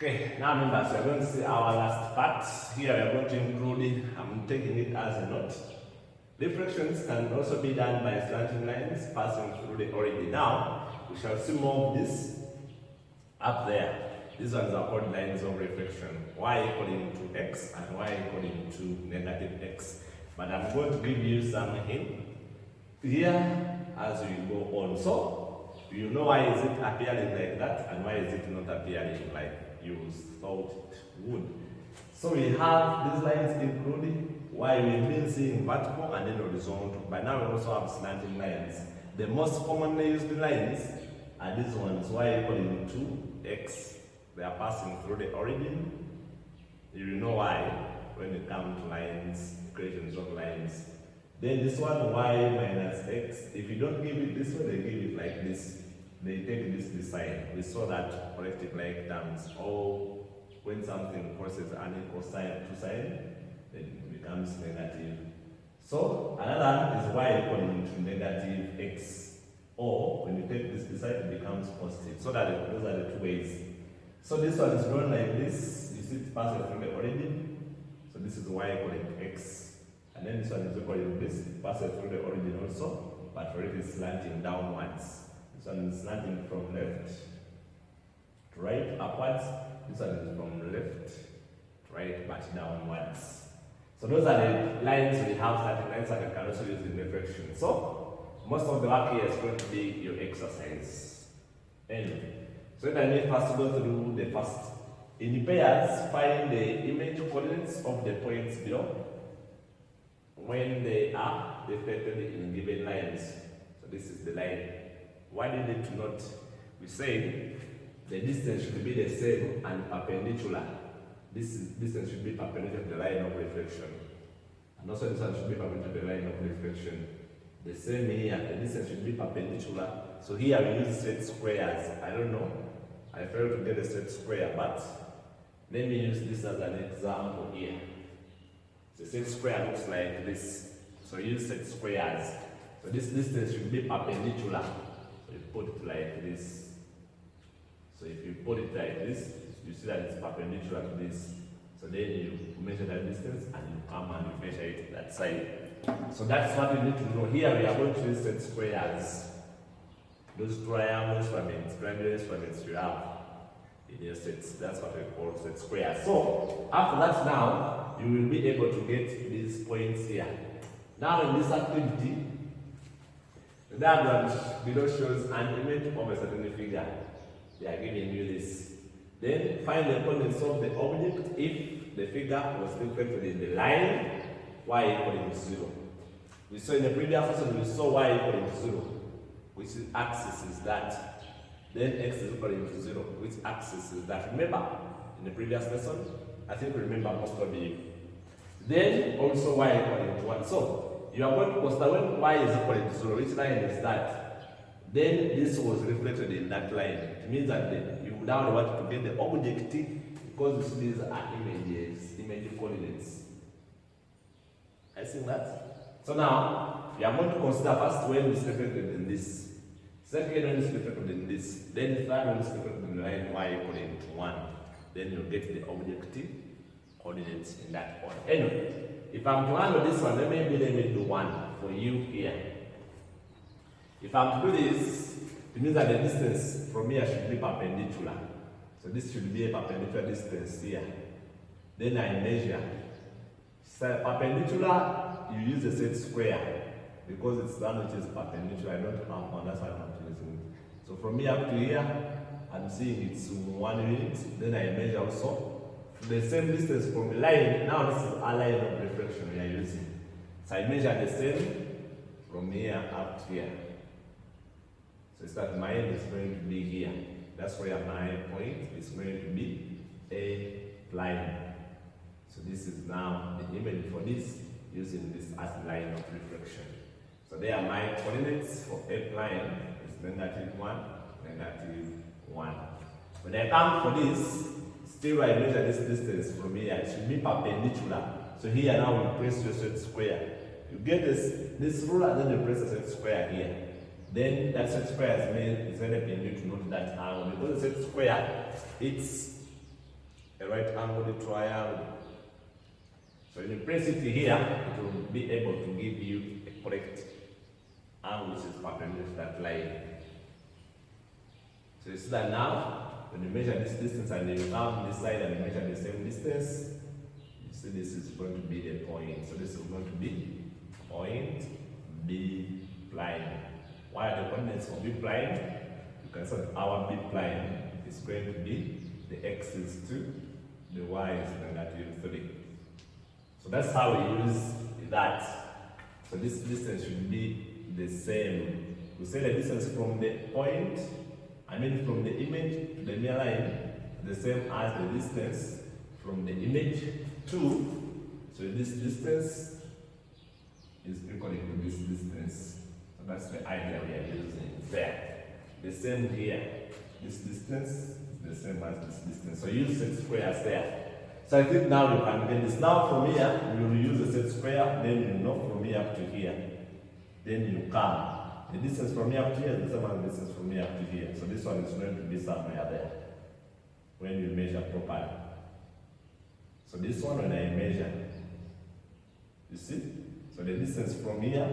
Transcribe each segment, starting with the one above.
Okay, now members, we are going to see our last part. Here we are going to include, I'm taking it as a note. Reflections can also be done by slanting lines passing through the origin. Now, we shall see more of this up there. These ones are called lines of reflection. Y equaling to x and y equaling to negative x. But I'm going to give you some hint here as we go on. So, you know why is it appearing like that and why is it not appearing like you thought it would. So we have these lines including why we've been seeing vertical and then horizontal. But now we also have slanting lines. The most commonly used lines are these ones, y equaling to x. They are passing through the origin. You know why when it comes to lines, equations of lines. Then this one, y minus x. If you don't give it this way, they give it like this. They take this sign. We saw that corrective like terms. Or when something crosses an equal sign to sign, then it becomes negative. So another one is y equaling to negative x. Or when you take this side, it becomes positive. So that those are the two ways. So this one is drawn like this. You see it passing through the origin. So this is y equaling to x. And then this one is equaling to this. It passes through the origin also, but for it is slanting downwards. This one is slanting from left to right, upwards. This one is from left to right, but downwards. So those are the lines we have, slanting lines, and we can also use in reflection. So most of the work here is going to be your exercise. Anyway, so let me first go through the first. In pairs, find the image coordinates of the points below when they are reflected in given lines. So this is the line. Why did it not? We said the distance should be the same and perpendicular. This distance should be perpendicular to the line of reflection. And also this one should be perpendicular to the line of reflection. The same here, the distance should be perpendicular. So here we use set squares. I don't know. I failed to get a set square, but let me use this as an example here. The set square looks like this. So use set squares. So this distance should be perpendicular. So you put it like this. So if you put it like this, you see that it's perpendicular to this. So then you measure that distance and you come and you measure it that side. So that's what you need to know. Here we are going to use set squares. Those triangles, triangles you have in your sets. That's what we call set squares. So after that now, you will be able to get these points here. Now in this activity, the diagram below shows an image of a certain figure. They are giving you this. Then find the coordinates of the object if the figure was reflected in the line y equaling to 0. We saw in the previous lesson, we saw y equaling to 0, which axis is that. Then x is equaling to 0, which axis is that. Remember, in the previous lesson, I think we remember most of you. Then also y equaling to 1. So you are going to consider when y is equaling to 0, which line is that? Then this was reflected in that line. It means that you now want to get the objective because these are images, image coordinates. I see that? So now, we are going to consider first when it's reflected in this. Second when it's reflected in this. Then the third when it's reflected in the line y equaling to 1. Then you get the objective coordinates in that order. Anyway, if I'm to handle this one, let me do 1 for you here. If I'm to do this, it means that the distance from here should be perpendicular. So this should be a perpendicular distance here. Then I measure. So perpendicular, you use the set square because it's the one which is perpendicular. I don't count one, that's why I'm not using it. So from here up to here, I'm seeing it's 1 unit. Then I measure also the same distance from the line. Now this is a line of reflection we are using. So I measure the same from here up to here. So it's that my end is going to be here. That's where my point is going to be a line. So this is now the image for this, using this as a line of reflection. So there are my coordinates for a line. It's negative 1, negative 1. When I come for this, still I measure this distance from here. It should be perpendicular. So here now you press your set square. You get this ruler, then you press the set square here. Then that set square is helping you to note that angle. Because the set square, it's a right angled triangle. So when you place it here, it will be able to give you a correct angle which is perpendicular to that line. So you see that now, when you measure this distance and you come this side and you measure the same distance, you see this is going to be the point. So this is going to be point B prime. Why are the coordinates of B prime? You can say that our B prime is going to be the x is 2, the y is -3. So that's how we use that. So this distance should be the same. We say the distance from the point, from the image to the near line, the same as the distance from the image to. So this distance is equal to this distance. So that's the idea we are using there. The same here. This distance is the same as this distance. So use set squares there. So I think now you can get this. Now from here, you will use the set square, then you know from here up to here. Then you come. The distance from here up to here is the same as the distance from here up to here. So this one is going to be somewhere there when you measure properly. So this one, when I measure, you see? So the distance from here,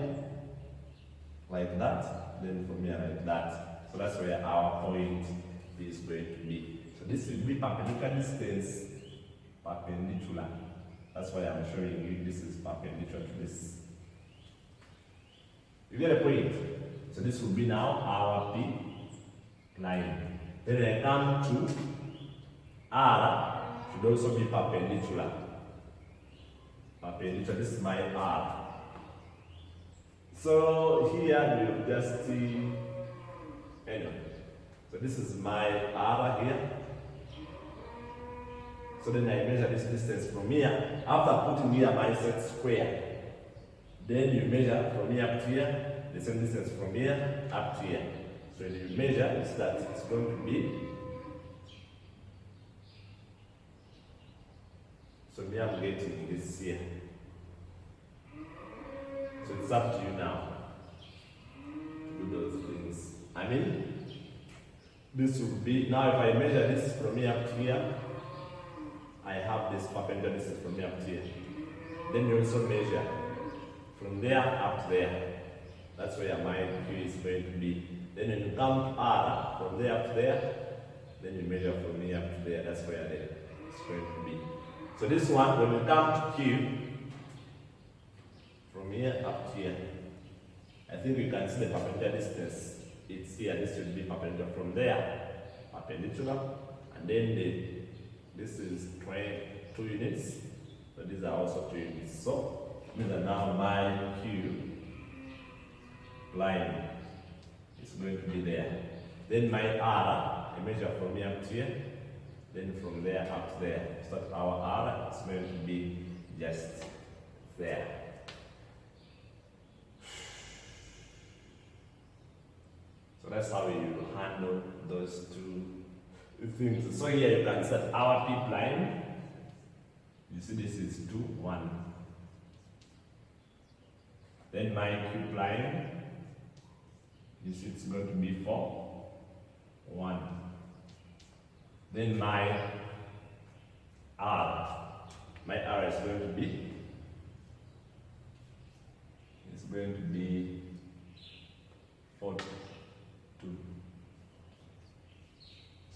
like that, then from here like that. So that's where our point is going to be. So this will be perpendicular distance, perpendicular. That's why I'm showing you this is perpendicular to this. You get a point? So this will be now our P line. Then I come to R, should also be perpendicular. Perpendicular, this is my R. So here you just see, anyway. So this is my R here. So then I measure this distance from here. After putting here my set square, then you measure from here up to here, the same distance from here up to here. So when you measure, it's that it's going to be. So me, I'm getting this here. So it's up to you now to do those things. This will be, now if I measure this from here up to here, I have this perpendicular distance from here up to here. Then you also measure from there up to there. That's where my Q is going to be. Then when you come to R, from there up to there, then you measure from here up to there. That's where it's going to be. So this one, when you come to Q, from here up to here, I think you can see the perpendicular distance. It's here. This should be perpendicular from there, perpendicular, and then this is 2 units. So these are also 2 units. So means that now my Q line is going to be there. Then my R, I measure from here up to here, then from there up to there. So that our R is going to be just there. So that's how you handle those 2 things. So here you can set our P line. You see this is 2, 1. Then my Q line, you see it's going to be 4, 1. Then my R is going to be, it's going to be 4, 2.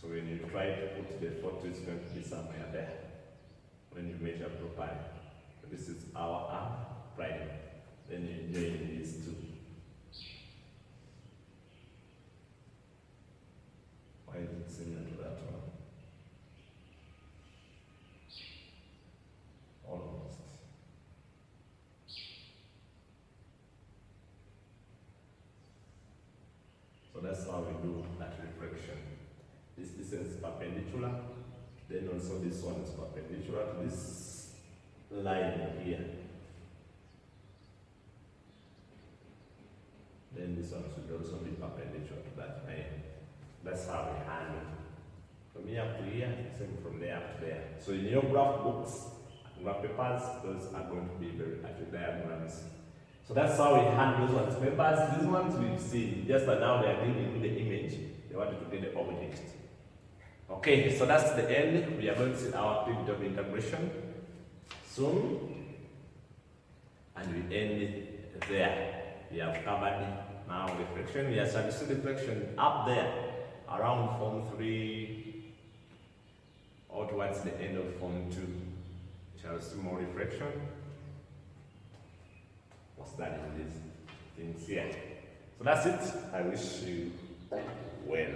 So when you try to put the 4, 2, it's going to be somewhere there when you measure properly. This is our R prime. Then you join these 2. Why is it similar to that one? Almost. So that's how we do that reflection. This distance is perpendicular, then also this one is perpendicular to this line here. Then this one should also be perpendicular to that line. That's how we handle. From here up to here, same from there up to there. So in your graph books, graph papers, those are going to be very accurate diagrams. So that's how we handle those ones. Papers, these ones we've seen, just that now they are giving you the image, they wanted to get the object. Okay, so that's the end. We are going to see our pivot of integration soon. And we end it there. We have covered now reflection. We are starting to see reflection up there around form 3 or towards the end of form 2. We shall see more reflection. What's that in these things here? So that's it. I wish you well.